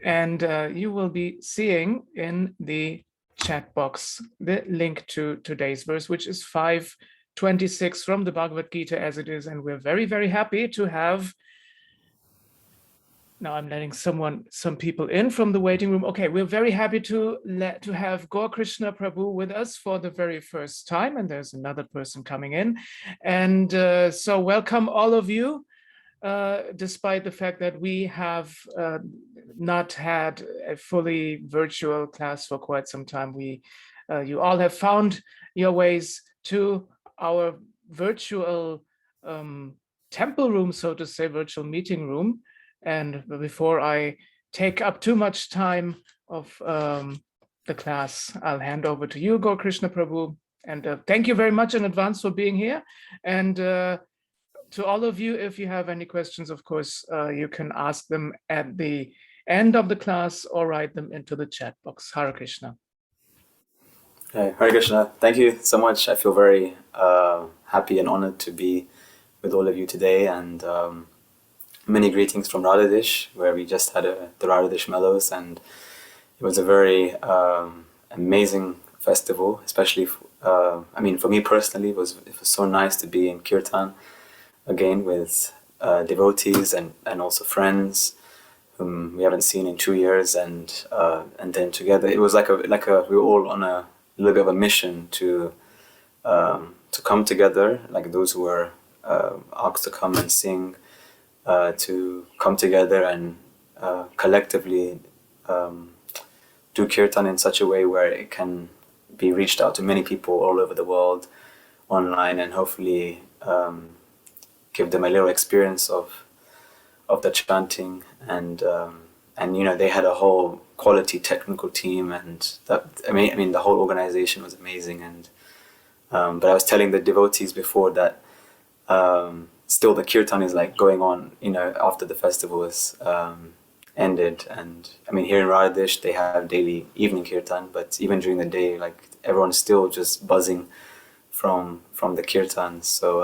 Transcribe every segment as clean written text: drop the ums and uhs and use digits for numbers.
And you will be seeing in the chat box the link to today's verse, which is 5:26 from the Bhagavad-gītā As It Is. And we're very, very happy to have, now I'm letting some people in from the waiting room. Okay, we're very happy to have Gour Krishna Prabhu with us for the very first time, and there's another person coming in. And so welcome all of you. Despite the fact that we have not had a fully virtual class for quite some time, you all have found your ways to our virtual temple room, so to say, virtual meeting room. And before I take up too much time of the class, I'll hand over to you, Gour Krishna Prabhu. And thank you very much in advance for being here. And to all of you, if you have any questions, of course, you can ask them at the end of the class or write them into the chat box. Hare Krishna. Hey, Hare Krishna. Thank you so much. I feel very happy and honored to be with all of you today. And many greetings from Radhadesh, where we just had the Radhadesh Mellows. And it was a very amazing festival, especially, I mean, for me personally, it was so nice to be in Kirtan again with devotees and also friends whom we haven't seen in 2 years, and then together it was like a we were all on a little bit of a mission to come together, like those who were asked to come and sing, to come together and collectively do kirtan in such a way where it can be reached out to many people all over the world online, and hopefully give them a little experience of the chanting, and you know, they had a whole quality technical team, and that I mean the whole organization was amazing. And but I was telling the devotees before that still the kirtan is like going on, you know, after the festival is ended. And I mean, here in Radhadesh they have daily evening kirtan, but even during the day, like, everyone's still just buzzing from the kirtan. So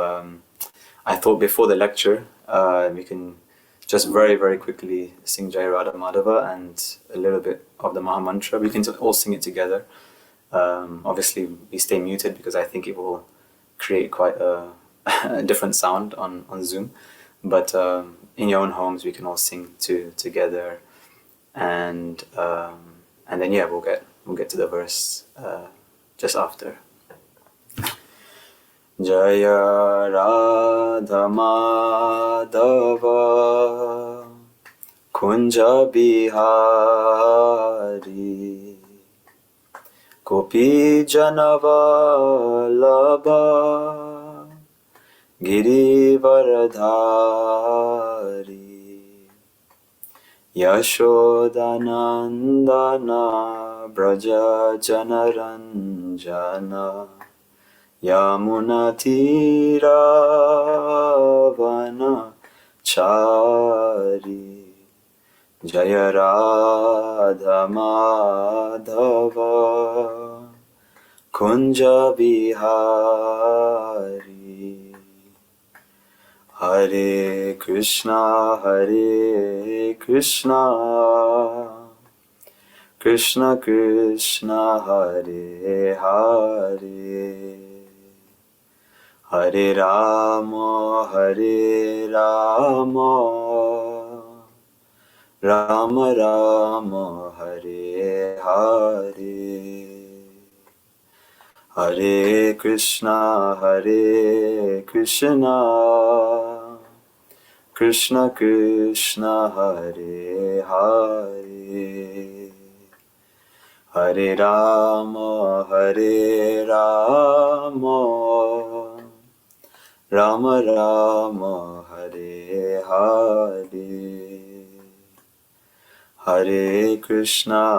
I thought before the lecture we can just very, very quickly sing Jai Radha Madhava and a little bit of the Maha Mantra. We can all sing it together. Obviously we stay muted because I think it will create quite a different sound on Zoom. But in your own homes we can all sing together, and then yeah, we'll get to the verse just after. Jaya Radha Madhava Kunja Bihari Gopi Janavalabha Girivaradhari Yashodanandana Braja Janaranjana Yamunatira Chari Jaya Radha Madhava Kunja Bihari. Hare Krishna Krishna Krishna Hare Hare Hare Rama Rama Rama Hare Hare Hare Krishna Krishna Krishna Hare Hare Hare Rama Rama Rama Hare Hare Hare Krishna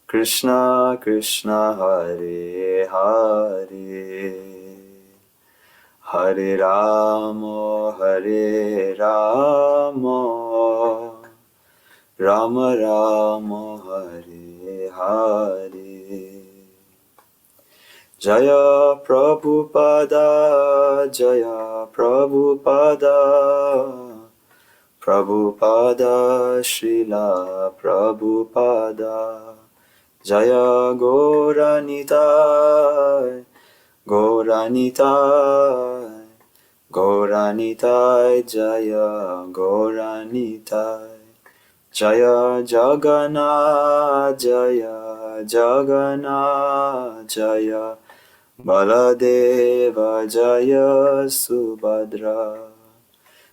Krishna Krishna Hare Hare Hare Rama Rama Rama Hare Hare Jaya Prabhupada Prabhupada, Srila Prabhupada. Jaya Gauranitai, Gauranitai, Gauranitai, Jaya Gauranitai. Jaya Jagannath, Jaya Jagannath, Jaya Baladeva, Jaya Subhadra.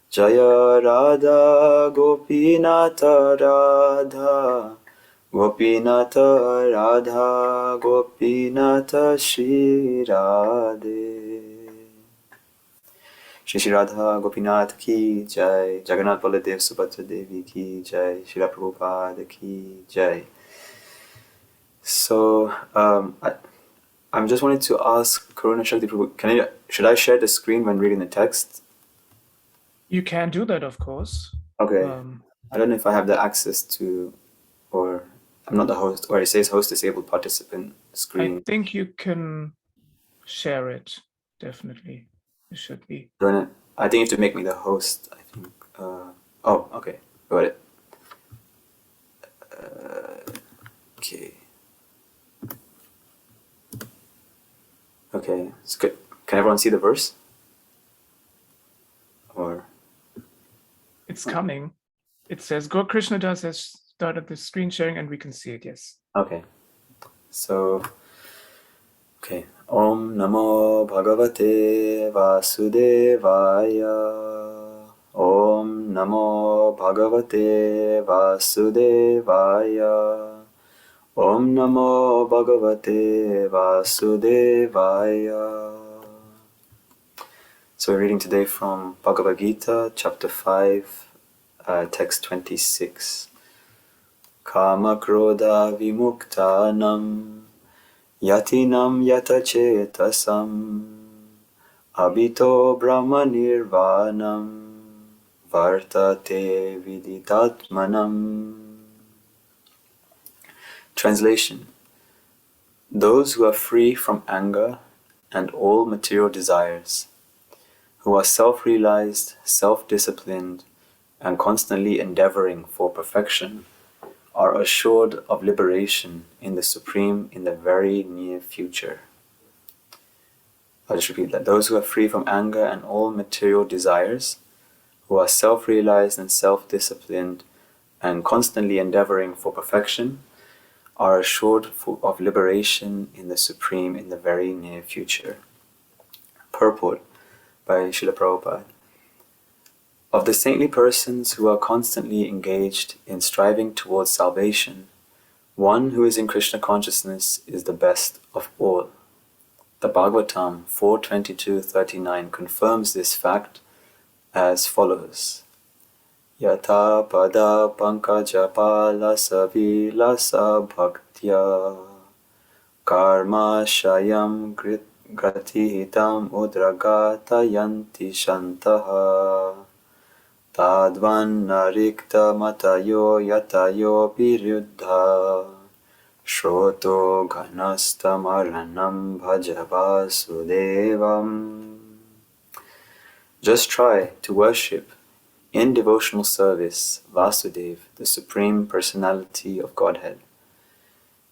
Jaya Radha Gopinatha Radha, Gopinatha Radha, Gopinatha Shri Radhe. Shri Radha Gopinath ki jai, Jagannath Baladev Subhadra Devi ki jai, Srila Prabhupada ki jai. So, I'm just wanted to ask Karuna Shakti Prabhu, should I share the screen when reading the text? You can do that, of course. Okay. I don't know if I have the access to, or I'm not the host, or it says host disabled participant screen. I think you can share it, definitely. It should be. I think you have to make me the host, I think. Oh, okay. Got it. Okay. Okay. So can everyone see the verse? Or... It's coming. It says Gour Krishna Das has started the screen sharing and we can see it, yes. Okay. So, okay. Om Namo Bhagavate Vasudevaya. Om Namo Bhagavate Vasudevaya. Om Namo Bhagavate Vasudevaya. So we're reading today from Bhagavad-gītā, chapter 5, text 26. Kāma-krodha-vimuktānāṁ, yatīnām yata-cetasām, abhito brahma-nirvāṇam, vartate viditātmanām. Translation: those who are free from anger and all material desires, who are self-realized, self-disciplined, and constantly endeavoring for perfection, are assured of liberation in the Supreme in the very near future. I'll just repeat that. Those who are free from anger and all material desires, who are self-realized and self-disciplined, and constantly endeavoring for perfection, are assured of liberation in the Supreme in the very near future. Purport by Srila Prabhupada. Of the saintly persons who are constantly engaged in striving towards salvation, one who is in Krishna consciousness is the best of all. The Bhagavatam 4.22-39 confirms this fact as follows. Yata-pada pankajapala savilasa bhaktya karma shayam gratihitam udragata yanti shantaha tadvan narikta matayo yatayo piruddha shroto ganasta maranam bhajavasudevam. Just try to worship in devotional service Vasudev, the Supreme Personality of Godhead.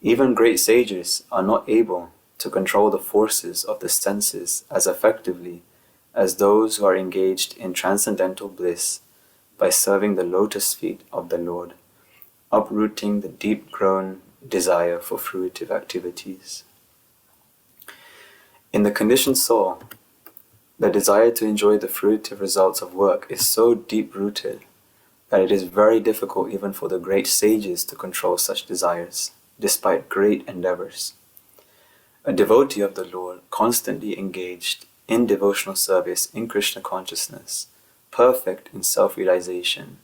Even great sages are not able to control the forces of the senses as effectively as those who are engaged in transcendental bliss by serving the lotus feet of the Lord, uprooting the deep-grown desire for fruitive activities. In the conditioned soul, the desire to enjoy the fruitive results of work is so deep-rooted that it is very difficult even for the great sages to control such desires, despite great endeavors. A devotee of the Lord, constantly engaged in devotional service in Krishna consciousness, perfect in self-realization,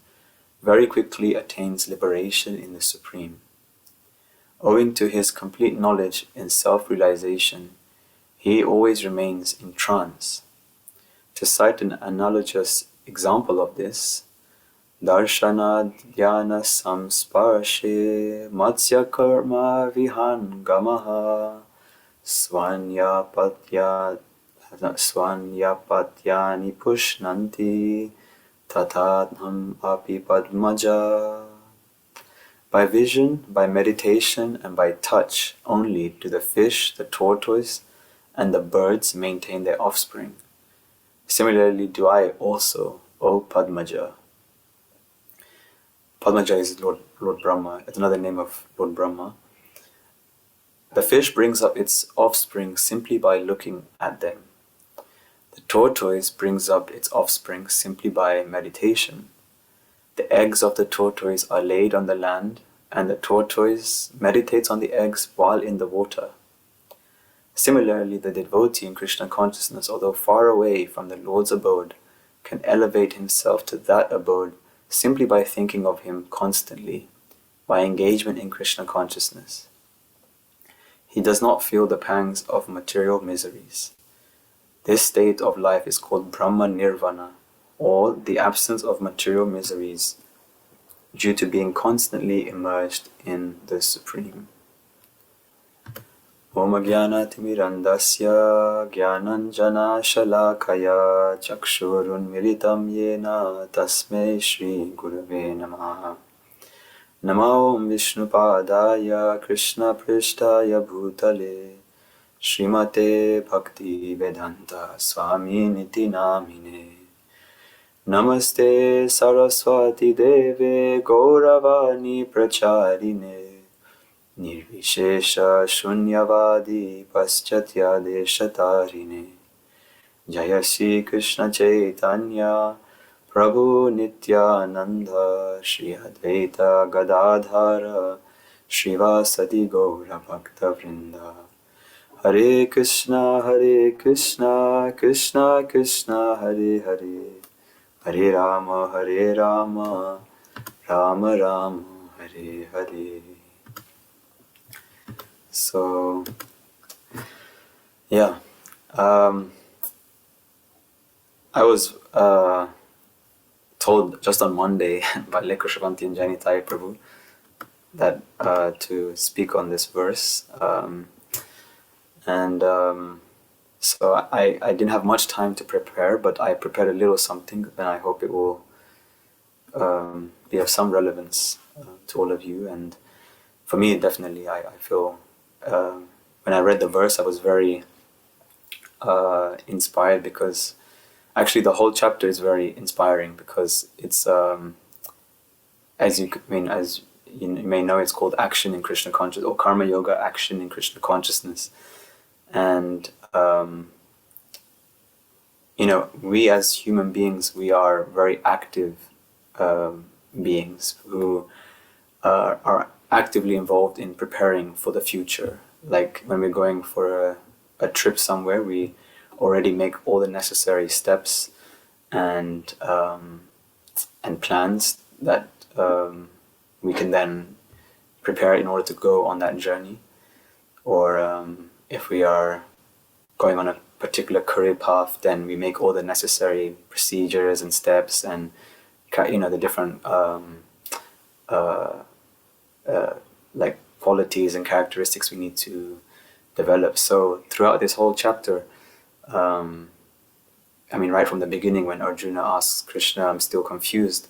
very quickly attains liberation in the Supreme. Owing to his complete knowledge in self-realization, he always remains in trance. To cite an analogous example of this, Darshana dhyana samsparshe matsya karma vihangamaha swanyapatyani pushnanti tathātmam api padmaja. By vision, by meditation, and by touch only do the fish, the tortoise, and the birds maintain their offspring. Similarly do I also, O Padmaja. Padmaja is Lord Brahma. It's another name of Lord Brahma. The fish brings up its offspring simply by looking at them. The tortoise brings up its offspring simply by meditation. The eggs of the tortoise are laid on the land, and the tortoise meditates on the eggs while in the water. Similarly, the devotee in Krishna consciousness, although far away from the Lord's abode, can elevate himself to that abode simply by thinking of him constantly, by engagement in Krishna consciousness. He does not feel the pangs of material miseries. This state of life is called brahma-nirvāṇam, or the absence of material miseries, due to being constantly immersed in the Supreme. Om Jnana-timirandasya Jnananjana Shalakaya Chakshurun Militam Yena Tasmai Shri Gurave Namaha. Namo Om Vishnupadaya Krishna Prishtaya Bhutale Srimate Bhaktivedanta Swami Niti Namine. Namaste Saraswati Deve Gauravani Pracharine Nirvishesha Shunyavadi Paschatya Deshatarine. Jaya Shri Krishna Chaitanya Prabhu Nityananda Shri Advaita Gadadhara Shrivasati Gaura Bhakta Vrinda. Hare Krishna Krishna Krishna Hare Hare, Hare Rama Rama Rama Hare Hare. So, yeah, I was told just on Monday by Lekha and Janitai Prabhu that to speak on this verse, so I didn't have much time to prepare, but I prepared a little something, and I hope it will be of some relevance to all of you. And for me, definitely, I feel when I read the verse, I was very inspired, because actually the whole chapter is very inspiring, because it's as you may know, it's called Action in Krishna Consciousness, or Karma Yoga, Action in Krishna Consciousness. And we as human beings, we are very active beings who are actively involved in preparing for the future. Like when we're going for a trip somewhere, we already make all the necessary steps and plans that we can then prepare in order to go on that journey. Or if we are going on a particular career path, then we make all the necessary procedures and steps and the different like qualities and characteristics we need to develop. So throughout this whole chapter, right from the beginning, when Arjuna asks Krishna, I'm still confused,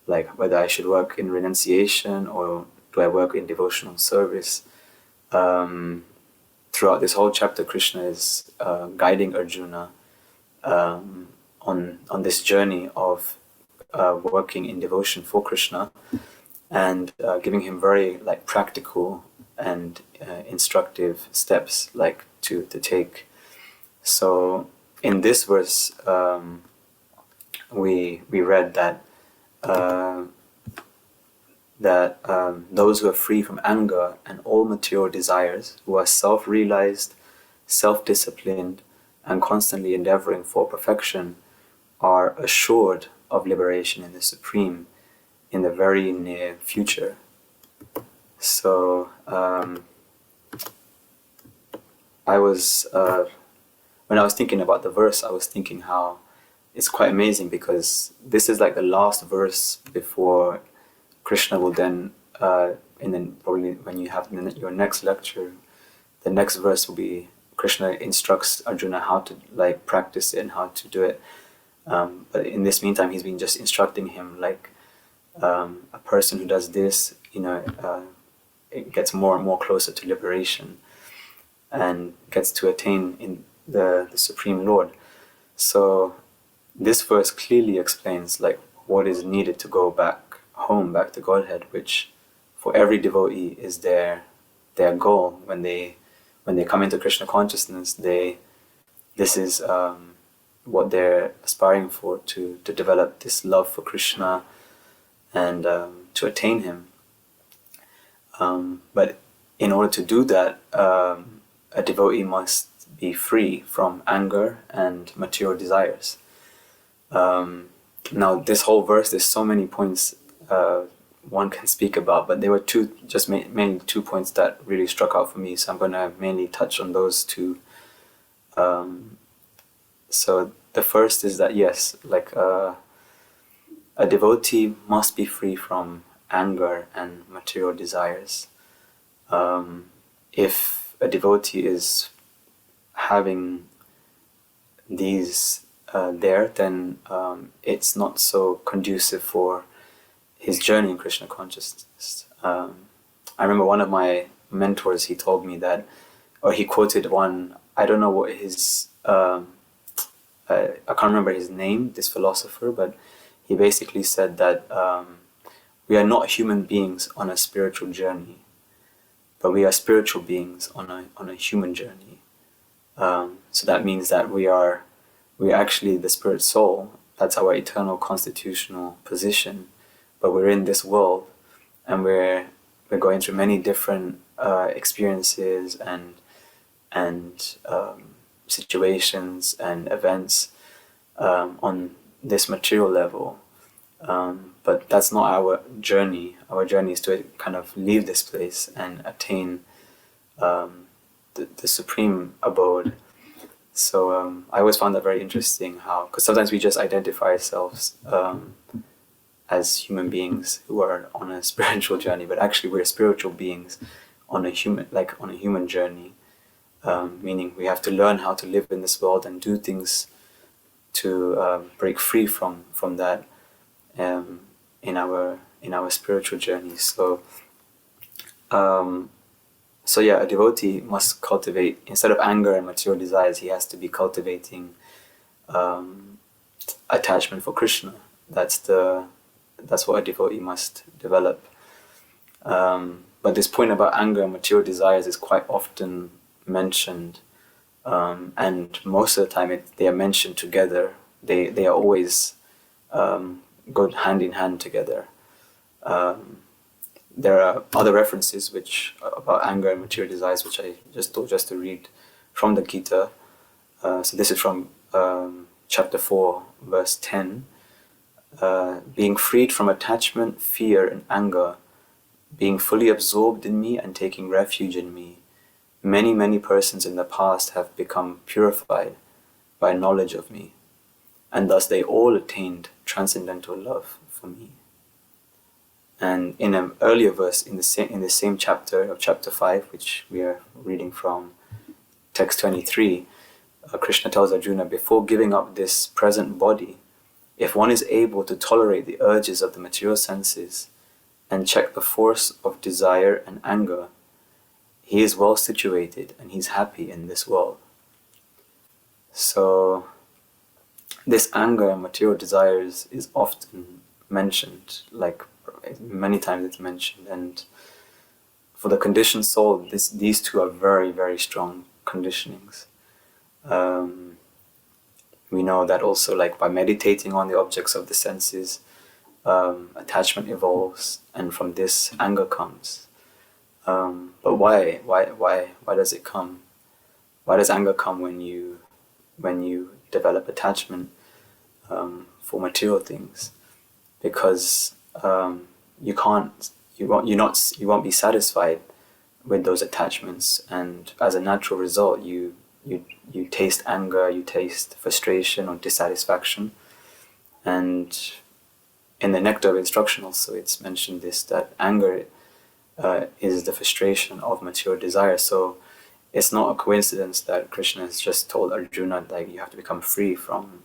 like whether I should work in renunciation or do I work in devotional service. Throughout this whole chapter, Krishna is guiding Arjuna on this journey of working in devotion for Krishna, and giving him very practical and instructive steps to take. So in this verse, we read that those who are free from anger and all material desires, who are self-realized, self-disciplined, and constantly endeavoring for perfection, are assured of liberation in the Supreme in the very near future. So when I was thinking about the verse, I was thinking how it's quite amazing, because this is like the last verse before Krishna will then, probably when you have your next lecture, the next verse will be Krishna instructs Arjuna how to practice it and how to do it. But in this meantime, he's been just instructing him like a person who does this, it gets more and more closer to liberation and gets to attain in the Supreme Lord. So this verse clearly explains like what is needed to go back home, back to Godhead, which for every devotee is their goal. When they come into Krishna consciousness, this is what they're aspiring for, to develop this love for Krishna and to attain him. But in order to do that, a devotee must be free from anger and material desires. Now, this whole verse, there's so many points one can speak about, but there were mainly two points that really struck out for me. So I'm going to mainly touch on those two. So the first is that yes, like a devotee must be free from anger and material desires. If a devotee is having these then it's not so conducive for his journey in Krishna consciousness. I remember one of my mentors, he told me that, or he quoted one, I don't know what his, I can't remember his name, this philosopher, but he basically said that we are not human beings on a spiritual journey, but we are spiritual beings on a human journey. So that means that we are actually the spirit soul. That's our eternal constitutional position. But we're in this world, and we're going through many different experiences and situations and events on this material level. But that's not our journey. Our journey is to kind of leave this place and attain the supreme abode. So I always found that very interesting, because sometimes we just identify ourselves as human beings who are on a spiritual journey, but actually we're spiritual beings on a human journey, meaning we have to learn how to live in this world and do things to break free from that in our spiritual journey. So yeah, a devotee must cultivate, instead of anger and material desires, he has to be cultivating attachment for Krishna. That's what a devotee must develop. But this point about anger and material desires is quite often mentioned, and most of the time they are mentioned together. They are always go hand in hand together. There are other references about anger and material desires, which I just thought just to read from the Gita. So this is from chapter 4, verse 10. Being freed from attachment, fear, and anger, being fully absorbed in me and taking refuge in me, many persons in the past have become purified by knowledge of me, and thus they all attained transcendental love for me. And in an earlier verse in the same chapter of chapter 5, which we are reading from, text 23, Krishna tells Arjuna, before giving up this present body, if one is able to tolerate the urges of the material senses and check the force of desire and anger, he is well situated and he's happy in this world. So this anger and material desires is often mentioned, like many times it's mentioned, and for the conditioned soul, these two are very, very strong conditionings. We know that also, like by meditating on the objects of the senses, attachment evolves, and from this anger comes. But why does it come? Why does anger come when you develop attachment for material things? Because you won't be satisfied with those attachments, and as a natural result, you taste anger, you taste frustration or dissatisfaction. And in the Nectar of Instruction also, it's mentioned that anger is the frustration of material desire. So it's not a coincidence that Krishna has just told Arjuna, like, you have to become free from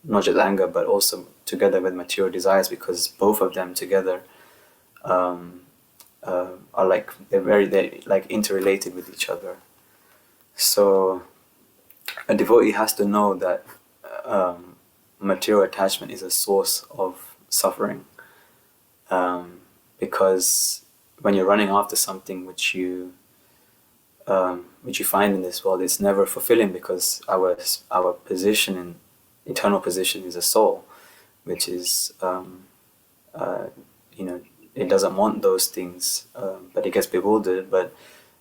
not just anger, but also together with material desires, because both of them together are like they're like interrelated with each other. So a devotee has to know that material attachment is a source of suffering, because when you're running after something which you find in this world, it's never fulfilling, because our position in eternal position is a soul, which is it doesn't want those things, but it gets bewildered. But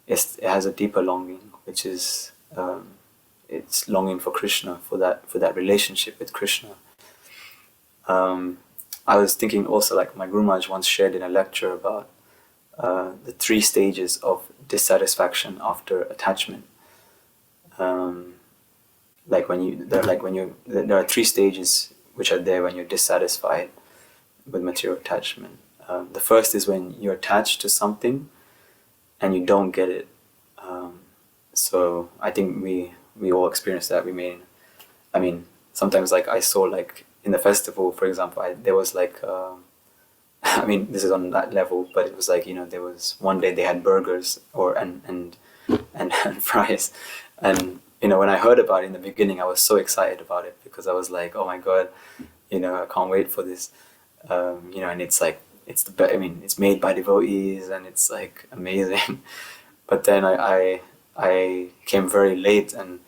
it has a deeper longing, which is it's longing for Krishna, for that relationship with Krishna. I was thinking also, like my Guru Maharaj once shared in a lecture about the 3 stages of dissatisfaction after attachment. There are 3 stages which are there when you're dissatisfied with material attachment. The first is when you're attached to something and you don't get it. So I think we all experience that. Sometimes, like I saw, like in the festival, for example, there was like this is on that level, but it was like, there was one day they had burgers and fries, and when I heard about it in the beginning, I was so excited about it, because I was like, oh my God, I can't wait for this, and it's like, it's made by devotees and it's like amazing. But then I came very late, and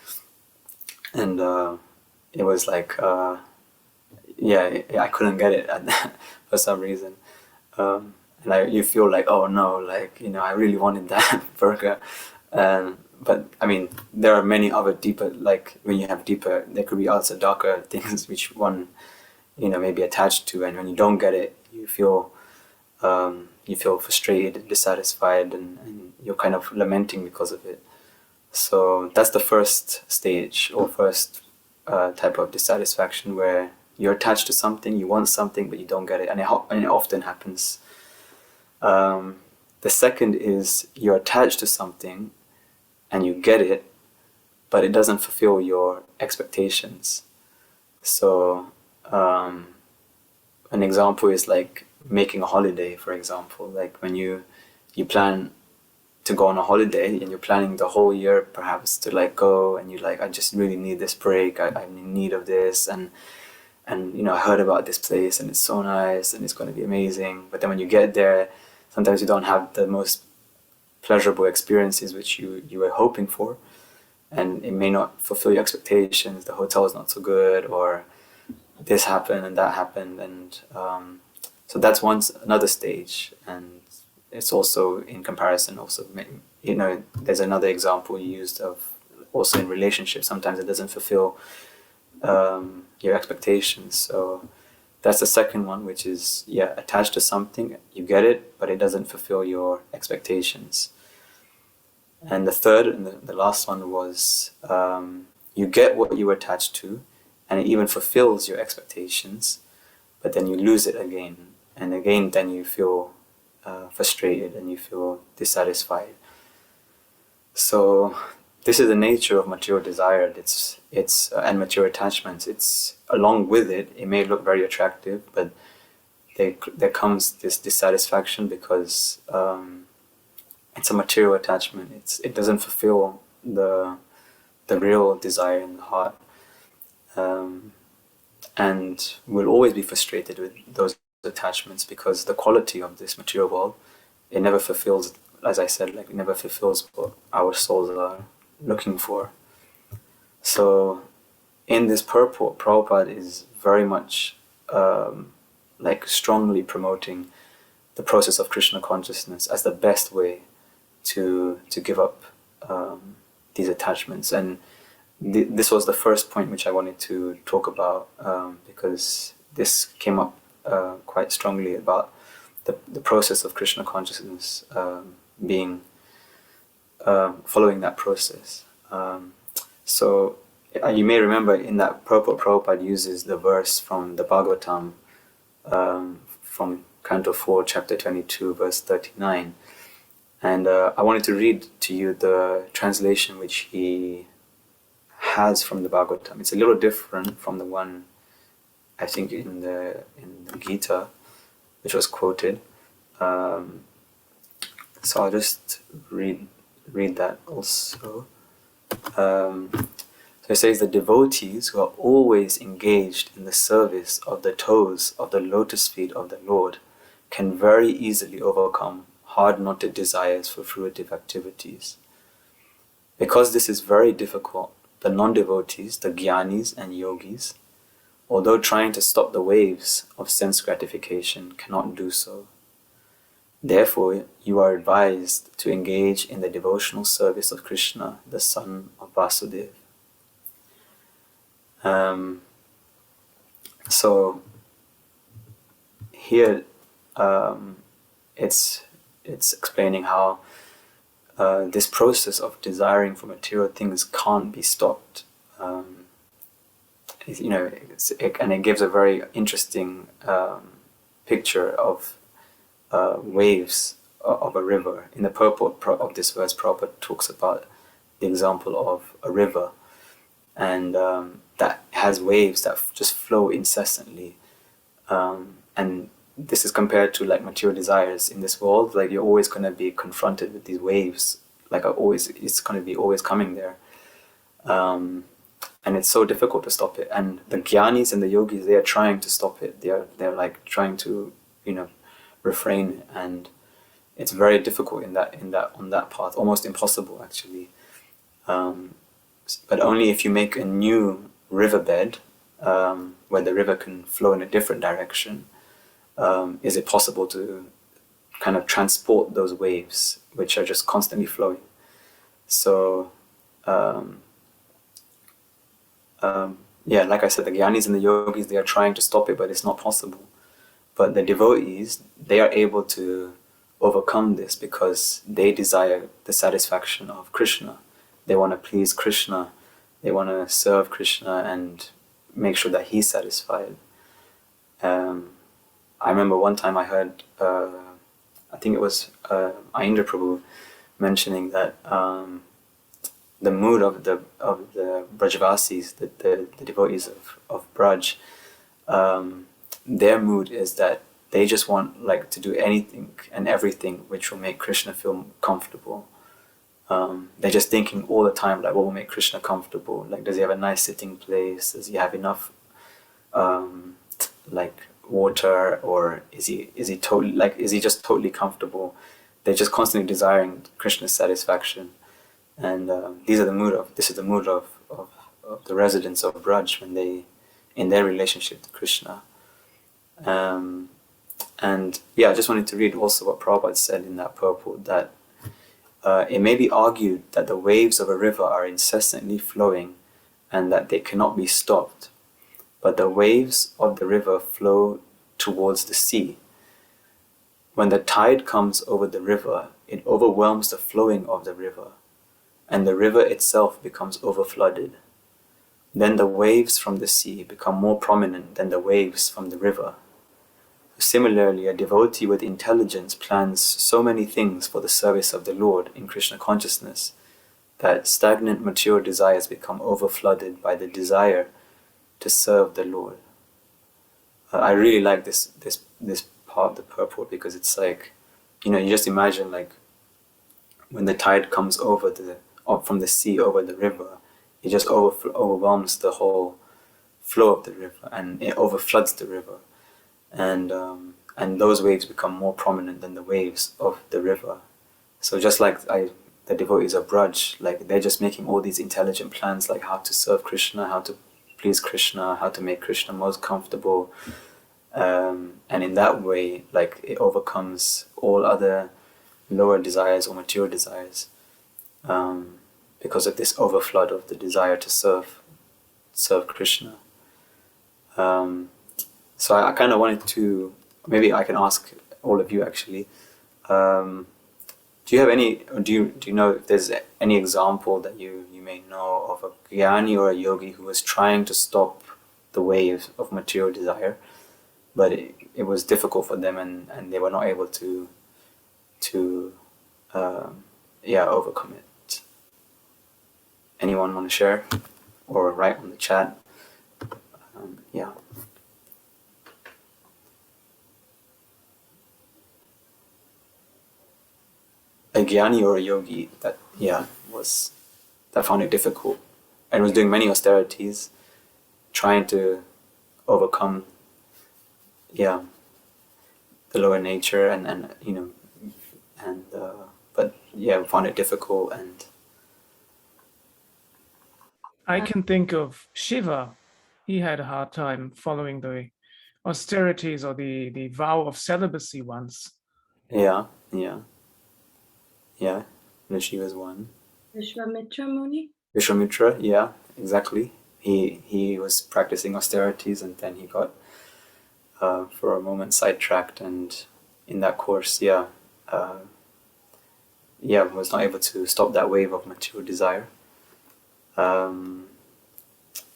it was like I couldn't get it for some reason, and you feel like, oh no, like I really wanted that burger, but there are many other deeper, like when you have deeper, there could be also darker things which one may be attached to, and when you don't get it, you feel frustrated, dissatisfied, and you're kind of lamenting because of it. So that's the first stage, or first type of dissatisfaction, where you're attached to something, you want something, but you don't get it, and it often happens. The second is you're attached to something and you get it, but it doesn't fulfill your expectations. So an example is like making a holiday, for example. Like when you plan to go on a holiday and you're planning the whole year perhaps to like go, and you're like, I just really need this break, I'm in need of this, and I heard about this place and it's so nice and it's going to be amazing. But then when you get there, sometimes you don't have the most pleasurable experiences which you were hoping for, and it may not fulfill your expectations. The hotel is not so good, or this happened and that happened, and so that's another stage. And it's also in comparison, also there's another example used of also in relationships. Sometimes it doesn't fulfill your expectations. So that's the second one, which is attached to something, you get it, but it doesn't fulfill your expectations. And the third and the last one was you get what you were attached to, and it even fulfills your expectations, but then you lose it again and again. Then you feel frustrated and you feel dissatisfied. So this is the nature of material desire. It's and material attachments. It's along with it. It may look very attractive, but there comes this dissatisfaction because it's a material attachment. It doesn't fulfill the real desire in the heart, and we'll always be frustrated with those attachments, because the quality of this material world, it never fulfills, as I said, like it never fulfills what our souls are looking for. So in this purport, Prabhupada is very much like strongly promoting the process of Krishna consciousness as the best way to give up these attachments. And this was the first point which I wanted to talk about, because this came up quite strongly about the process of Krishna consciousness being following that process. So you may remember in that purport, Prabhupada uses the verse from the Bhagavatam, from Canto 4, Chapter 22, verse 39. And I wanted to read to you the translation which he has from the Bhagavatam. It's a little different from the one I think in the Gita, which was quoted. So I'll just read that also. So it says, the devotees who are always engaged in the service of the toes of the lotus feet of the Lord can very easily overcome hard-knotted desires for fruitive activities. Because this is very difficult, the non-devotees, the jnanis and yogis, although trying to stop the waves of sense gratification, cannot do so. Therefore, you are advised to engage in the devotional service of Krishna, the son of Vasudeva. So here it's explaining how this process of desiring for material things can't be stopped. And it gives a very interesting picture of waves of a river. In the purport of this verse, Prabhupada talks about the example of a river, and that has waves that just flow incessantly. And this is compared to like material desires in this world. Like you're always going to be confronted with these waves. Like it's going to be always coming there. And it's so difficult to stop it. And the jnanis and the yogis, they are trying to stop it. They're like trying to, refrain it. And it's very difficult on that path, almost impossible actually. But only if you make a new riverbed, where the river can flow in a different direction, is it possible to kind of transport those waves, which are just constantly flowing. So, like I said, the jnanis and the yogis, they are trying to stop it, but it's not possible. But the devotees, they are able to overcome this because they desire the satisfaction of Krishna. They want to please Krishna. They want to serve Krishna and make sure that he's satisfied. I remember one time I heard, I think it was Ayendra Prabhu mentioning that the mood of the Brajavasis, the devotees of Braj, their mood is that they just want like to do anything and everything which will make Krishna feel comfortable. They're just thinking all the time, like, what will make Krishna comfortable? Like, does he have a nice sitting place? Does he have enough, like, water? Or is he just totally comfortable? They're just constantly desiring Krishna's satisfaction. And this is the mood of the residents of Braj when they, in their relationship to Krishna. And yeah, I just wanted to read also what Prabhupada said in that purport, that it may be argued that the waves of a river are incessantly flowing and that they cannot be stopped, but the waves of the river flow towards the sea. When the tide comes over the river, it overwhelms the flowing of the river, and the river itself becomes overflooded. Then the waves from the sea become more prominent than the waves from the river. Similarly, a devotee with intelligence plans so many things for the service of the Lord in Krishna consciousness that stagnant material desires become overflooded by the desire to serve the Lord. I really like this part of the purport, because it's like, you just imagine like when the tide comes from the sea over the river, it just overwhelms the whole flow of the river and it overfloods the river. And those waves become more prominent than the waves of the river. So just like the devotees of Braj, like they're just making all these intelligent plans, like how to serve Krishna, how to please Krishna, how to make Krishna most comfortable. And in that way, like it overcomes all other lower desires or material desires, because of this overflood of the desire to serve Krishna. So I kind of wanted to, maybe I can ask all of you actually, do you know if there's any example that you may know of a jnani or a yogi who was trying to stop the wave of material desire, but it was difficult for them and they were not able to overcome it? Anyone want to share or write on the chat? a jnani or a yogi that found it difficult and was doing many austerities, trying to overcome the lower nature and but found it difficult. And I can think of Shiva. He had a hard time following the austerities or the vow of celibacy once. Shiva's one. Vishwamitra Muni? Vishwamitra, yeah, exactly. He was practicing austerities, and then he got for a moment sidetracked, and in that course was not able to stop that wave of material desire.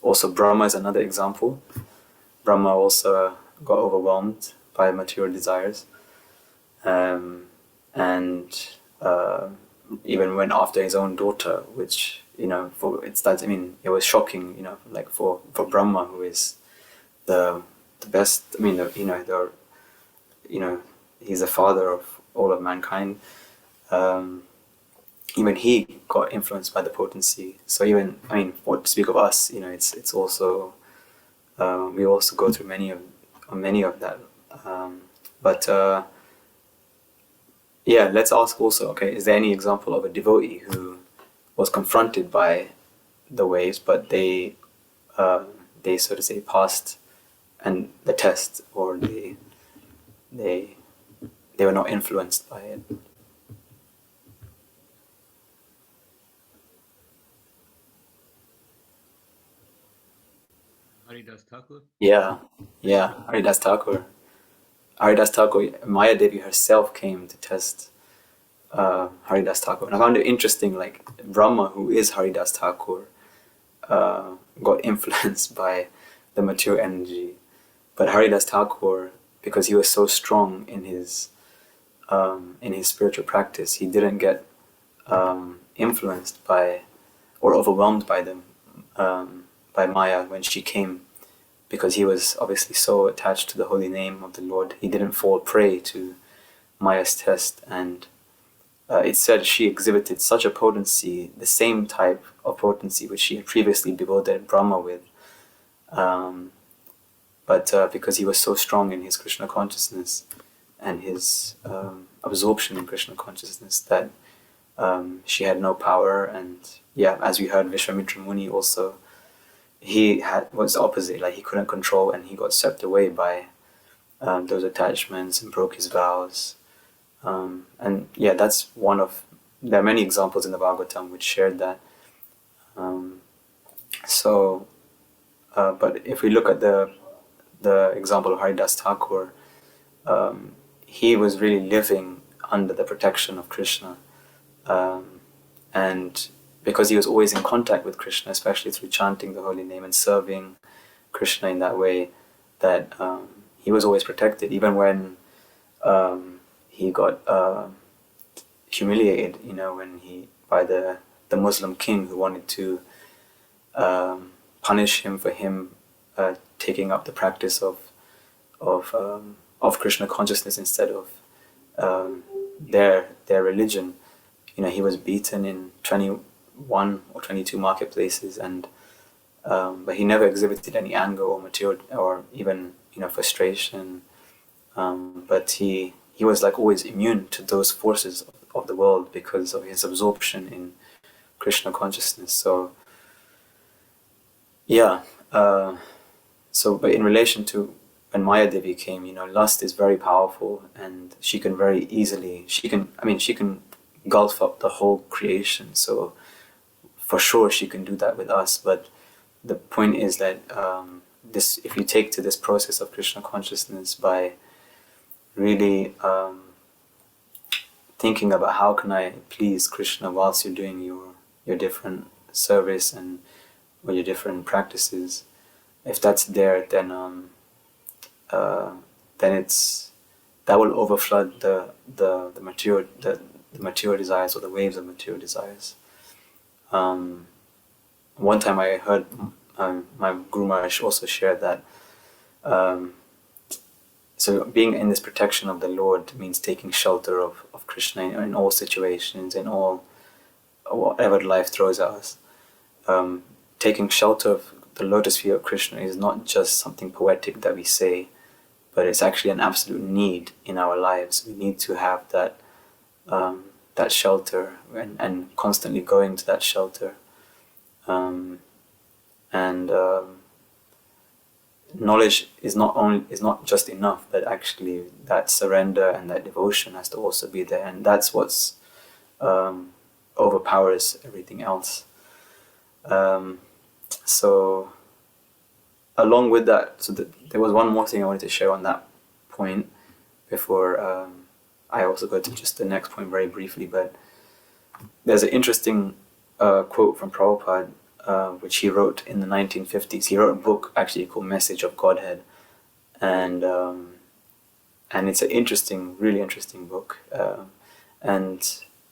Also Brahma is another example. Brahma also got overwhelmed by material desires, and even went after his own daughter, which it was shocking, like for Brahma, who is the best, he's the father of all of mankind. Even he got influenced by the potency. So even, what to speak of us, it's also, we also go through many of that. Let's ask also, is there any example of a devotee who was confronted by the waves, but they so to say passed and the test, or they were not influenced by it? Haridas Thakur? Haridas Thakur. Haridas Thakur, Maya Devi herself came to test Haridas Thakur. And I found it interesting, like Brahma, who is Haridas Thakur, got influenced by the material energy. But Haridas Thakur, because he was so strong in his spiritual practice, he didn't get influenced by or overwhelmed by them, by Maya when she came, because he was obviously so attached to the holy name of the Lord. He didn't fall prey to Maya's test, and it said she exhibited such a potency, the same type of potency which she had previously bewildered Brahma with, but because he was so strong in his Krishna consciousness and his absorption in Krishna consciousness, that she had no power. And as we heard, Vishwamitra Muni also, was the opposite, like he couldn't control, and he got swept away by those attachments and broke his vows. That's one of, there are many examples in the Bhagavatam which shared that. But if we look at the example of Haridas Thakur, he was really living under the protection of Krishna, and because he was always in contact with Krishna, especially through chanting the holy name and serving Krishna in that way, that he was always protected, even when he got humiliated, by the Muslim king who wanted to punish him for taking up the practice of Krishna consciousness instead of their religion. He was beaten in 21 or 22 marketplaces, and but he never exhibited any anger or material or even frustration. But he was like always immune to those forces of the world because of his absorption in Krishna consciousness. So but in relation to when Maya Devi came, lust is very powerful, and she can very easily, she can gulf up the whole creation. So for sure she can do that with us. But the point is that if you take to this process of Krishna consciousness by really thinking about how can I please Krishna whilst you're doing your different service and or your different practices, if that's there, then that will overflood the material desires, or the waves of material desires. One time I heard my Guru Maharaj also shared that. So So being in this protection of the Lord means taking shelter of Krishna in all situations, in all whatever life throws at us. Taking shelter of the lotus feet of Krishna is not just something poetic that we say, but it's actually an absolute need in our lives. We need to have that that shelter and constantly going to that shelter. Knowledge is not just enough, but actually that surrender and that devotion has to also be there, and that's what's overpowers everything else. So along with that, there was one more thing I wanted to share on that point before I also go to just the next point very briefly. But there's an interesting quote from Prabhupada, which he wrote in the 1950s. He wrote a book actually called Message of Godhead, and it's an interesting, really interesting book. And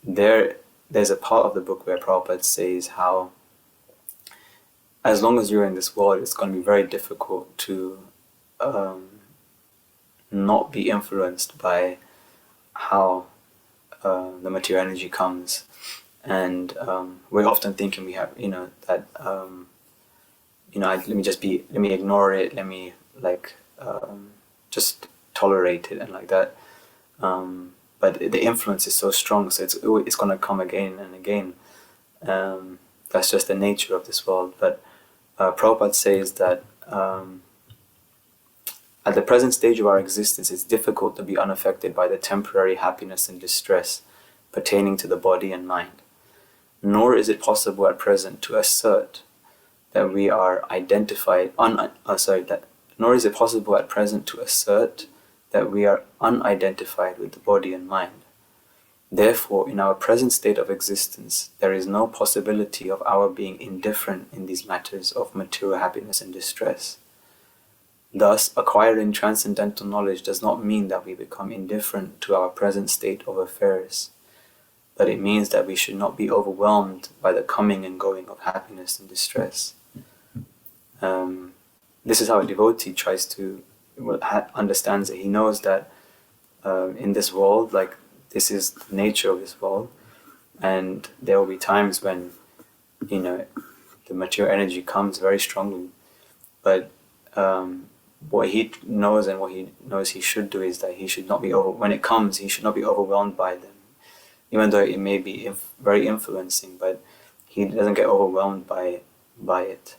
there's a part of the book where Prabhupada says how, as long as you're in this world, it's going to be very difficult to not be influenced by how the material energy comes. And we're often thinking we have, that, let me ignore it, let me just tolerate it and like that. But the influence is so strong, so it's going to come again and again. That's just the nature of this world. But Prabhupada says that at the present stage of our existence, it's difficult to be unaffected by the temporary happiness and distress pertaining to the body and mind. Nor is it possible at present to assert that we are nor is it possible at present to assert that we are unidentified with the body and mind. Therefore, in our present state of existence, there is no possibility of our being indifferent in these matters of material happiness and distress. Thus, acquiring transcendental knowledge does not mean that we become indifferent to our present state of affairs, but it means that we should not be overwhelmed by the coming and going of happiness and distress. This is how a devotee tries to understands it. He knows that in this world, this is the nature of this world, and there will be times when the material energy comes very strongly. But what he knows and what he knows he should do is that he should not be when it comes, he should not be overwhelmed by them, even though it may be very influencing. But he doesn't get overwhelmed by it.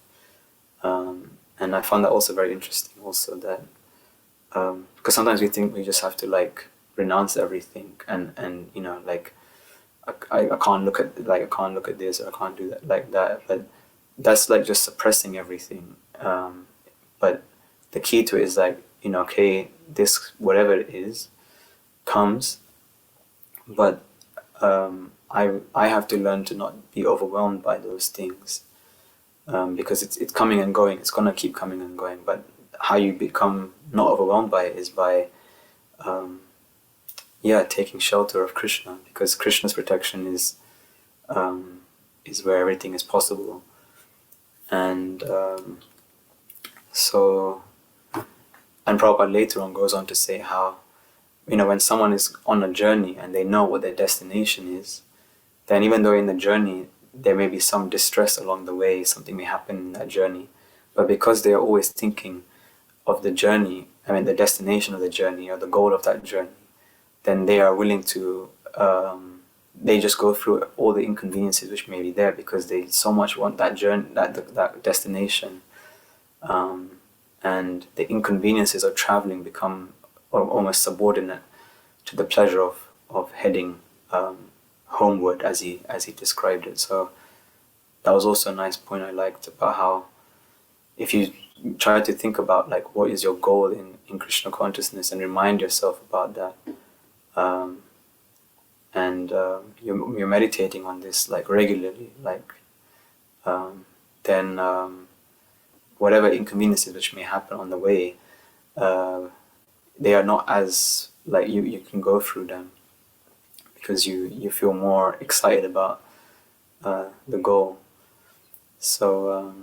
And I found that also very interesting. Also that because sometimes we think we just have to renounce everything and I can't look at I can't look at this, or I can't do that that. But that's just suppressing everything. But the key to it is okay, this whatever it is comes, but I have to learn to not be overwhelmed by those things, because it's coming and going. It's gonna keep coming and going. But how you become not overwhelmed by it is by taking shelter of Krishna, because Krishna's protection is where everything is possible. And and Prabhupada later on goes on to say how when someone is on a journey and they know what their destination is, then even though in the journey there may be some distress along the way, something may happen in that journey, but because they are always thinking of the journey, the destination of the journey or the goal of that journey, then they are willing to they just go through all the inconveniences which may be there, because they so much want that journey, that destination, and the inconveniences of traveling become almost subordinate to the pleasure of heading homeward, as he described it. So that was also a nice point I liked about how, if you try to think about what is your goal in Krishna consciousness and remind yourself about that, and you're meditating on this regularly, then whatever inconveniences which may happen on the way, they are not as you can go through them, because you feel more excited about the goal. So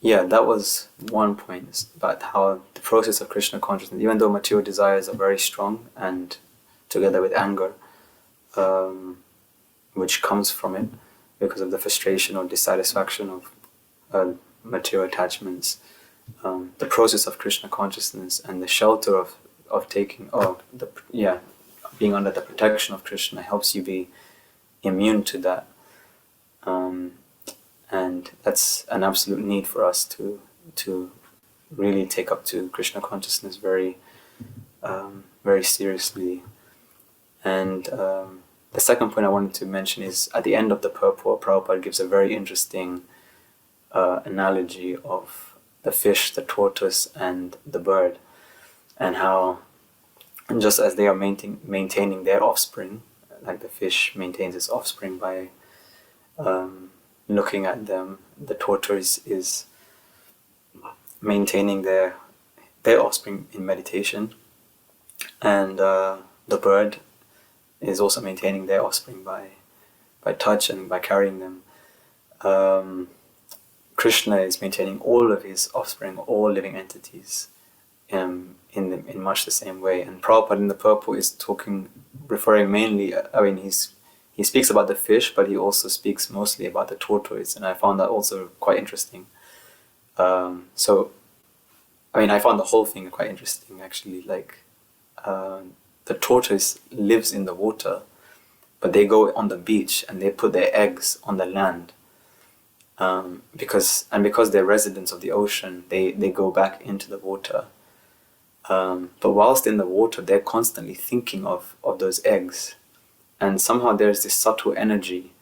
that was one point about how the process of Krishna consciousness, even though material desires are very strong, and together with anger, which comes from it because of the frustration or dissatisfaction of material attachments, the process of Krishna consciousness and the shelter of taking, being under the protection of Krishna helps you be immune to that. And that's an absolute need for us to really take up to Krishna consciousness very, very seriously. And the second point I wanted to mention is at the end of the purport, Prabhupada gives a very interesting analogy of the fish, the tortoise, and the bird, and how just as they are maintaining their offspring, like the fish maintains its offspring by looking at them, the tortoise is maintaining their offspring in meditation, and the bird is also maintaining their offspring by touch and by carrying them. Krishna is maintaining all of his offspring, all living entities, in much the same way. And Prabhupada in the purport is referring mainly, he speaks about the fish, but he also speaks mostly about the tortoise, and I found that also quite interesting. I found the whole thing quite interesting, actually. The tortoise lives in the water, but they go on the beach and they put their eggs on the land. Because they're residents of the ocean, they go back into the water. But whilst in the water, they're constantly thinking of those eggs. And somehow there's this subtle energy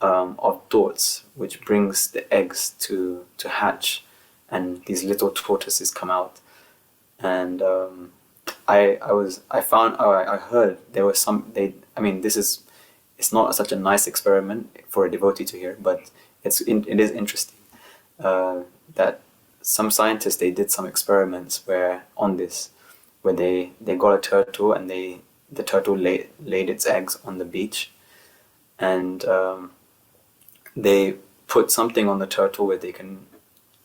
of thoughts which brings the eggs to hatch, and these little tortoises come out. And I heard there was it's not such a nice experiment for a devotee to hear, but it is interesting that some scientists, they did some experiments where they got a turtle, and the turtle laid its eggs on the beach, and they put something on the turtle where they can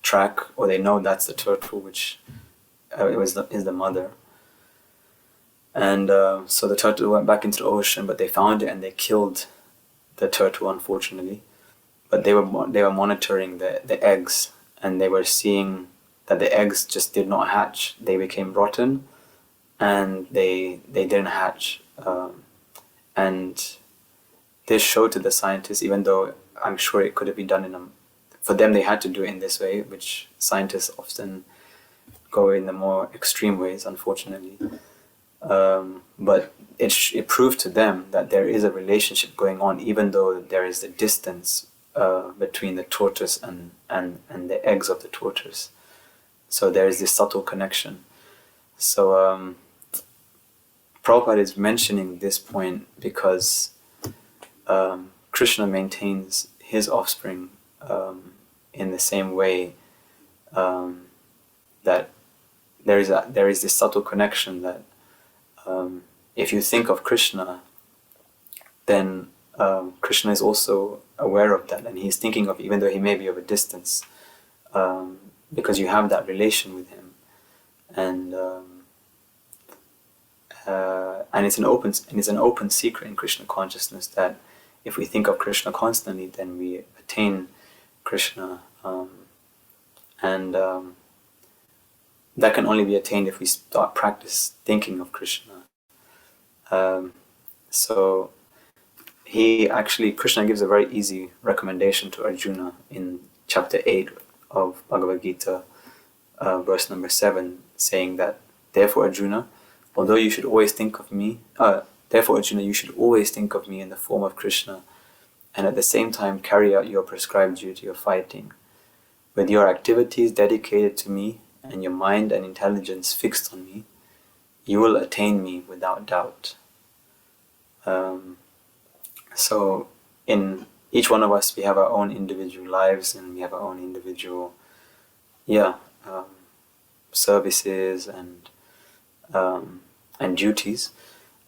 track, or they know that's the turtle, which is the mother. And so the turtle went back into the ocean, but they found it and they killed the turtle, unfortunately. But they were monitoring the eggs, and they were seeing that the eggs just did not hatch. They became rotten, and they didn't hatch. And this showed to the scientists, even though I'm sure it could have been done for them, they had to do it in this way, which scientists often go in the more extreme ways, unfortunately. But it proved to them that there is a relationship going on, even though there is the distance between the tortoise and the eggs of the tortoise. So there is this subtle connection. So Prabhupada is mentioning this point because Krishna maintains his offspring in the same way, that there is this subtle connection that if you think of Krishna, then Krishna is also aware of that, and he's thinking of, even though he may be of a distance, because you have that relation with him, and it's an open secret in Krishna consciousness that if we think of Krishna constantly, then we attain Krishna, and that can only be attained if we start practice thinking of Krishna. So Krishna gives a very easy recommendation to Arjuna in chapter 8 of Bhagavad-gītā, verse number 7, saying that, therefore Arjuna, you should always think of me in the form of Krishna, and at the same time carry out your prescribed duty of fighting. With your activities dedicated to me, and your mind and intelligence fixed on me, you will attain me without doubt. So in each one of us, we have our own individual lives, and we have our own individual services and duties.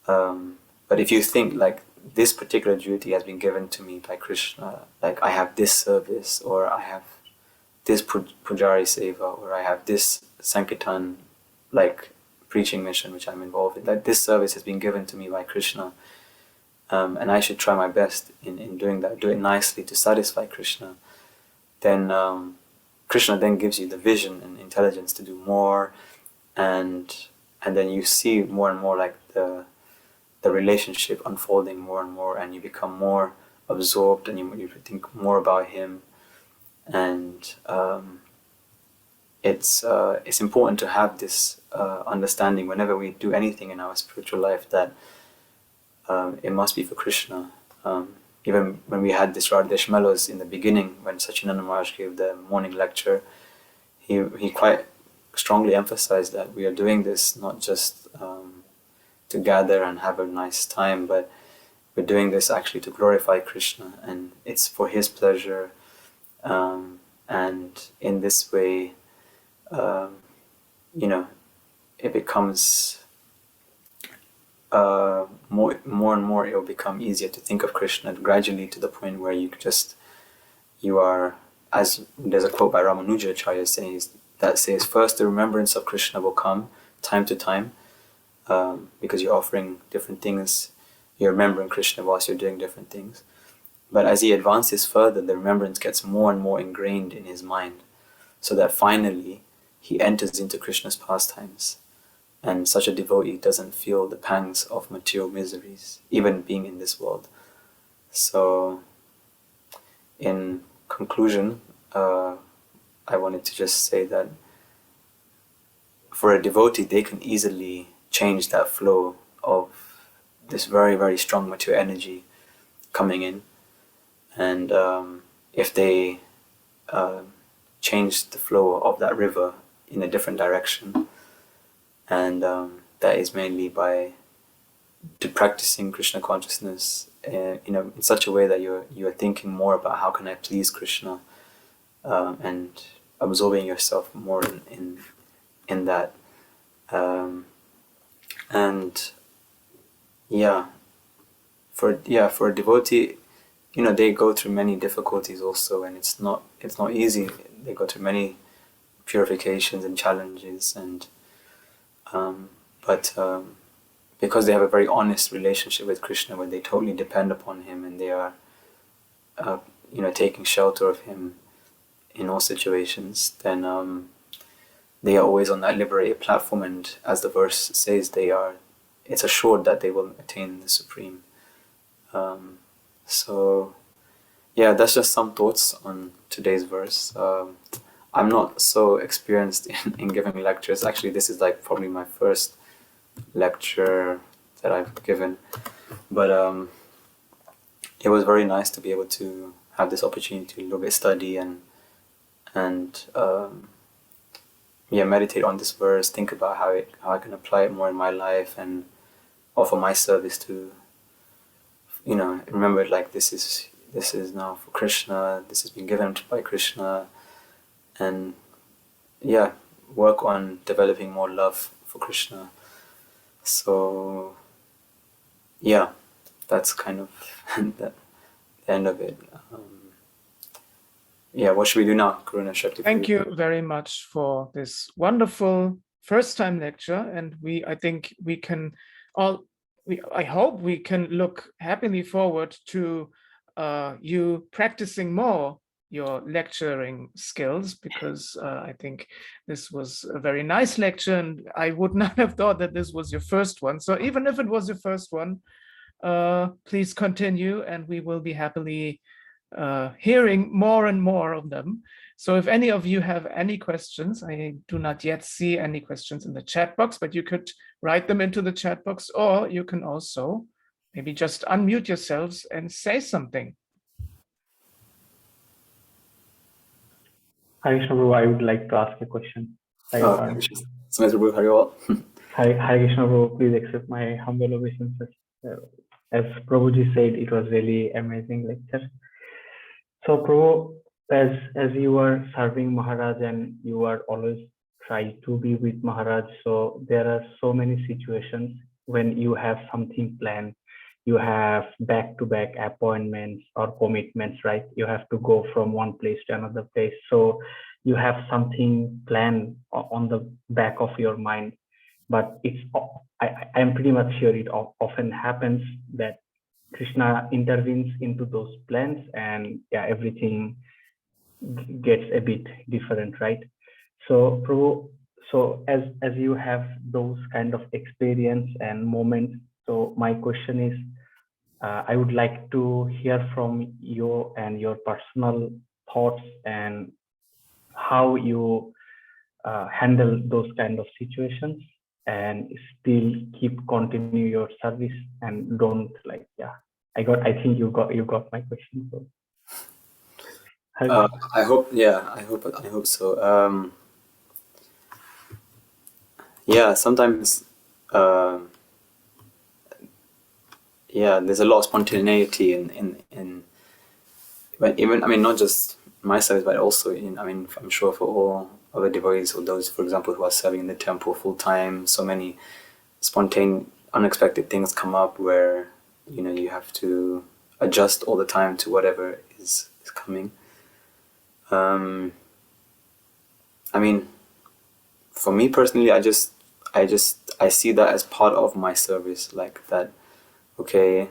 But if you think like this particular duty has been given to me by Krishna, like I have this service, or I have this Pujari Seva, or I have this Sankirtan, like preaching mission which I'm involved in, that this service has been given to me by Krishna, and I should try my best in doing that, do it nicely to satisfy Krishna, then Krishna then gives you the vision and intelligence to do more, and then you see more and more like the relationship unfolding more and more, and you become more absorbed, and you think more about him. And it's important to have this understanding whenever we do anything in our spiritual life, that it must be for Krishna. Even when we had this Radhesh Mellows in the beginning, when Sachinanda Maharaj gave the morning lecture, he quite strongly emphasized that we are doing this not just to gather and have a nice time, but we're doing this actually to glorify Krishna, and it's for his pleasure. And in this way, it becomes more and more, it will become easier to think of Krishna gradually, to the point where you are, as there's a quote by Ramanujacharya that says, first the remembrance of Krishna will come time to time, because you're offering different things, you're remembering Krishna whilst you're doing different things. But as he advances further, the remembrance gets more and more ingrained in his mind, so that finally he enters into Krishna's pastimes. And such a devotee doesn't feel the pangs of material miseries, even being in this world. So, in conclusion, I wanted to just say that for a devotee, they can easily change that flow of this very, very strong material energy coming in. And if they change the flow of that river in a different direction, and that is mainly by practicing Krishna consciousness, in such a way that you are thinking more about how can I please Krishna, and absorbing yourself more in that, for a devotee, they go through many difficulties also, and it's not easy. They go through many purifications and challenges, and but because they have a very honest relationship with Krishna, where they totally depend upon him, and they are taking shelter of him in all situations, then they are always on that liberated platform, and as the verse says, it's assured that they will attain the Supreme. So that's just some thoughts on today's verse. I'm not so experienced in giving lectures. Actually, this is like probably my first lecture that I've given, but it was very nice to be able to have this opportunity to a little bit study and meditate on this verse, think about how I can apply it more in my life, and offer my service to remember, like, this is now for Krishna, this has been given by Krishna, and work on developing more love for Krishna. So that's kind of the end of it. What should we do now, Karuna Shakti? Thank you very much for this wonderful first-time lecture, and I hope we can look happily forward to you practicing more your lecturing skills, because I think this was a very nice lecture, and I would not have thought that this was your first one. So even if it was your first one, please continue, and we will be happily hearing more and more of them. So if any of you have any questions, I do not yet see any questions in the chat box, but you could write them into the chat box, or you can also maybe just unmute yourselves and say something. Hi, Krishna Prabhu, I would like to ask a question. Hi, Krishna Prabhu, please accept my humble obeisances. As Prabhuji said, it was really amazing lecture. So Prabhu, as you are serving Maharaj and you are always try to be with Maharaj, so there are so many situations when you have something planned, you have back-to-back appointments or commitments, right? You have to go from one place to another place. So you have something planned on the back of your mind, but I'm pretty much sure it often happens that Krishna intervenes into those plans, and yeah, everything gets a bit different, right? So Prabhu, so as you have those kind of experience and moments, so my question is, I would like to hear from you and your personal thoughts and how you handle those kind of situations and still continue your service and don't like, yeah. I think you got my question. So. I hope so. Yeah, sometimes, there's a lot of spontaneity in but even, I mean, not just my service, but also I'm sure for all other devotees or those, for example, who are serving in the temple full time, so many spontaneous, unexpected things come up where, you have to adjust all the time to whatever is coming. I mean, for me personally, I see that as part of my service, like that. Okay,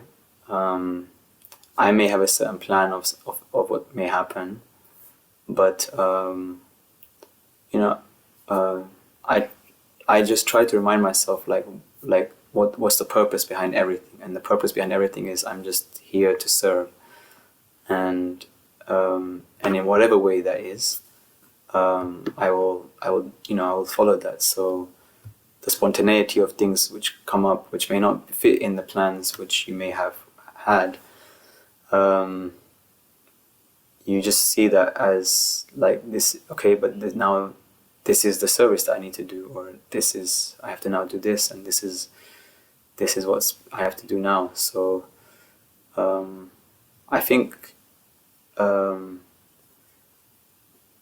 I may have a certain plan of what may happen, but I just try to remind myself like what's the purpose behind everything, and the purpose behind everything is I'm just here to serve, and in whatever way that is, I will follow that. So the spontaneity of things which come up, which may not fit in the plans which you may have had, you just see that as like this. Okay, but now this is the service that I need to do, or I have to now do this, and this is what I have to do now. So I think, I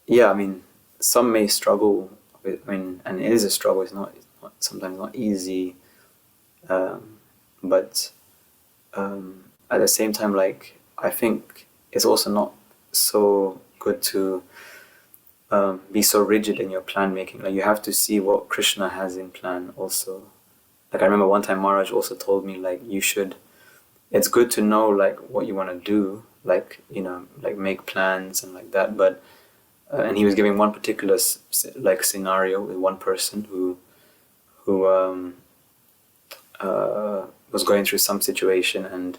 mean, some may struggle with, and it is a struggle. It's not sometimes not easy, but at the same time, like, I think it's also not so good to be so rigid in your plan making. Like, you have to see what Krishna has in plan also. Like, I remember one time Maharaj also told me, like, it's good to know like what you want to do, like, like make plans and like that, but and he was giving one particular like scenario with one person who was going through some situation, and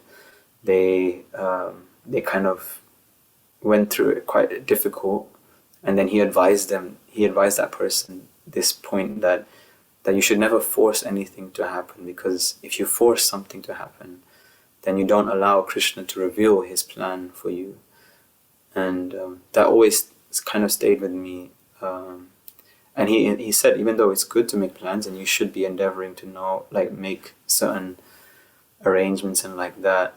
they kind of went through it quite difficult, and then he advised that person this point that you should never force anything to happen, because if you force something to happen, then you don't allow Krishna to reveal his plan for you. And that always kind of stayed with me. And he said, even though it's good to make plans and you should be endeavoring to know, like, make certain arrangements and like that.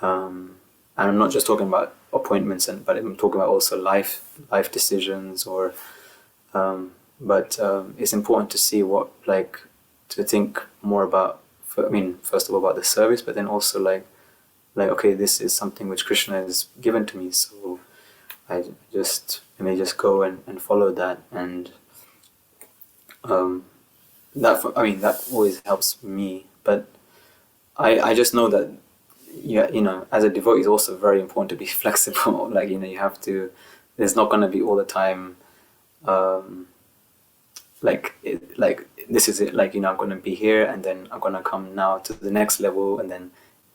And I'm not just talking about appointments, but I'm talking about also life decisions, or but it's important to see to think more about, first of all about the service, but then also like okay, this is something which Krishna has given to me, so I may just go and follow that, and that always helps me. But I just know that as a devotee, it's also very important to be flexible. Like, you have to. There's not going to be all the time. This is it. Like, I'm going to be here, and then I'm going to come now to the next level, and then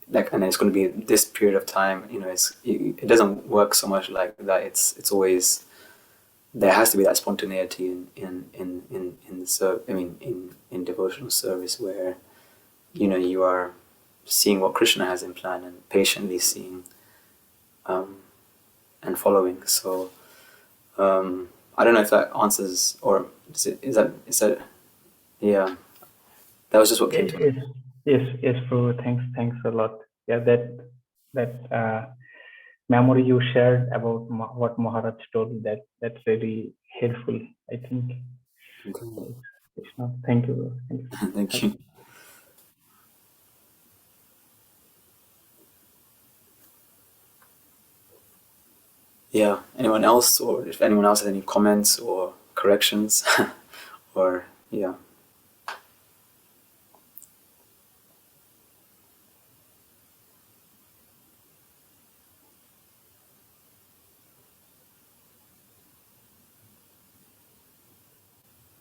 it's going to be this period of time. It doesn't work so much like that. It's always, there has to be that spontaneity in devotional service, where you are seeing what Krishna has in plan and patiently seeing and following. So I don't know if that answers, or is that yeah, that was just what came to me. Yes, Prabhu. Thanks a lot. Yeah, that memory you shared about what Maharaj told, that's very helpful, I think. Okay. Krishna, thank you. Thank you. yeah, anyone else, or if anyone else has any comments or corrections, or yeah.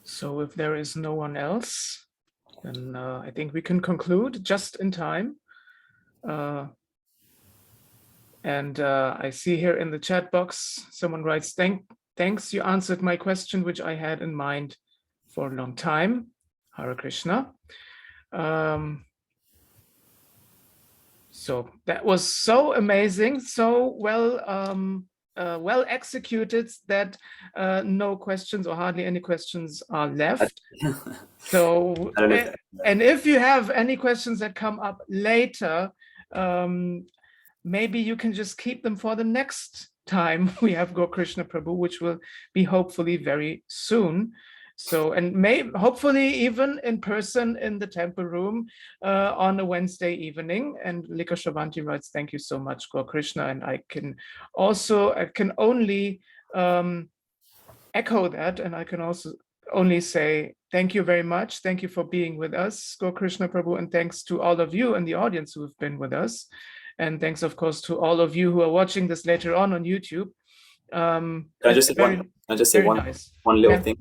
So if there is no one else, then I think we can conclude just in time. And I see here in the chat box, someone writes, thanks, you answered my question, which I had in mind for a long time. Hare Krishna. So that was so amazing, so well executed that no questions or hardly any questions are left. So, and if you have any questions that come up later, maybe you can just keep them for the next time we have Gour Krishna Prabhu, which will be hopefully very soon. So, and hopefully even in person in the temple room on a Wednesday evening. And Lika Shavanti writes, thank you so much, Gour Krishna. And I can only echo that. And I can also only say, thank you very much. Thank you for being with us, Gour Krishna Prabhu. And thanks to all of you in the audience who have been with us. And thanks, of course, to all of you who are watching this later on YouTube. Can I just say one little thing?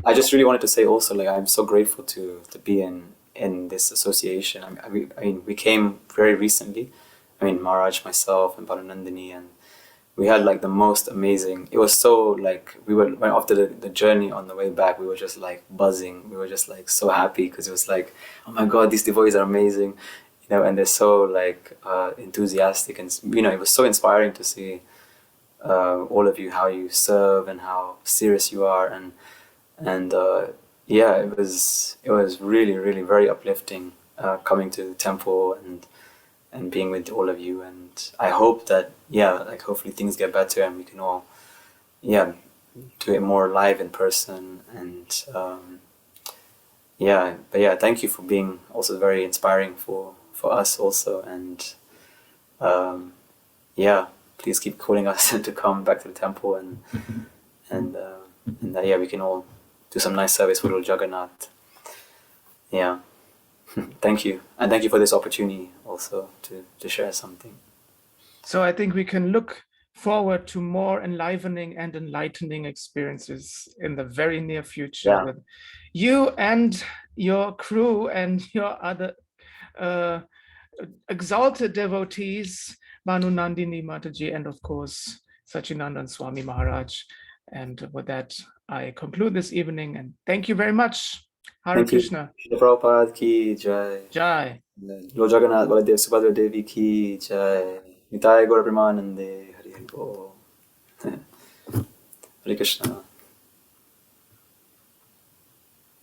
I just really wanted to say also, like, I'm so grateful to be in this association. I mean, we came very recently. I mean, Maharaj, myself, and Bharanandini, and we had like the most amazing. It was so like when after the journey on the way back, we were just like buzzing. We were just like so happy because it was like, oh my God, these devotees are amazing, you know, and they're so like enthusiastic, and you know, it was so inspiring to see all of you, how you serve and how serious you are, and yeah, it was really, really very uplifting coming to the temple and being with all of you. And I hope that, yeah, like hopefully things get better and we can all, yeah, do it more live in person. And yeah, but yeah, thank you for being also very inspiring for us also. And yeah, please keep calling us to come back to the temple and yeah, we can all do some nice service for Lord Jagannath. Yeah. Thank you. And thank you for this opportunity also to share something. So I think we can look forward to more enlivening and enlightening experiences in the very near future with you and your crew and your other exalted devotees, Manu Nandini Mataji, and of course, Sachinandan Swami Maharaj. And with that, I conclude this evening and thank you very much. Hare Krishna. Srila Prabhupada ki jai. Jai. Lord Jagannath, Baladev, Subhadra Devi ki jai. Nitai Gaur Premanande. Hare Krishna.